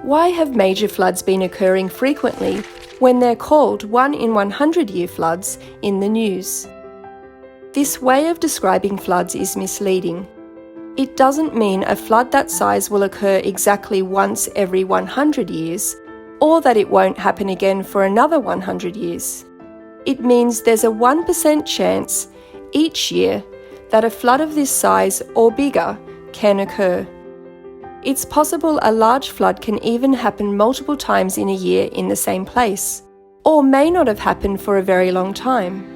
Why have major floods been occurring frequently when they're called 1 in 100-year floods in the news? This way of describing floods is misleading. It doesn't mean a flood that size will occur exactly once every 100 years, or that it won't happen again for another 100 years. It means there's a 1% chance each year that a flood of this size or bigger can occur. It's possible a large flood can even happen multiple times in a year in the same place, or may not have happened for a very long time.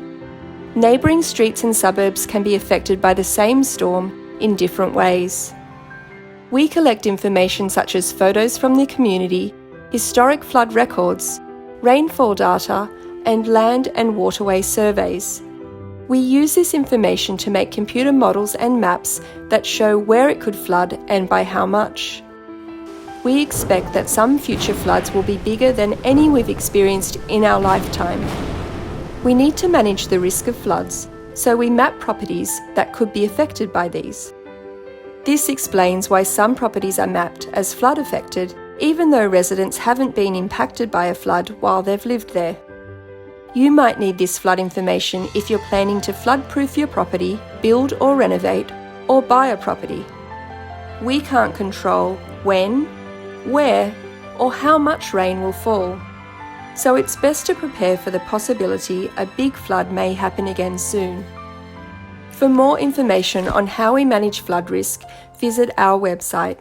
Neighbouring streets and suburbs can be affected by the same storm in different ways. We collect information such as photos from the community, historic flood records, rainfall data, and land and waterway surveys. We use this information to make computer models and maps that show where it could flood and by how much. We expect that some future floods will be bigger than any we've experienced in our lifetime. We need to manage the risk of floods, so we map properties that could be affected by these. This explains why some properties are mapped as flood affected, even though residents haven't been impacted by a flood while they've lived there. You might need this flood information if you're planning to flood-proof your property, build or renovate, or buy a property. We can't control when, where, or how much rain will fall, so it's best to prepare for the possibility a big flood may happen again soon. For more information on how we manage flood risk, visit our website.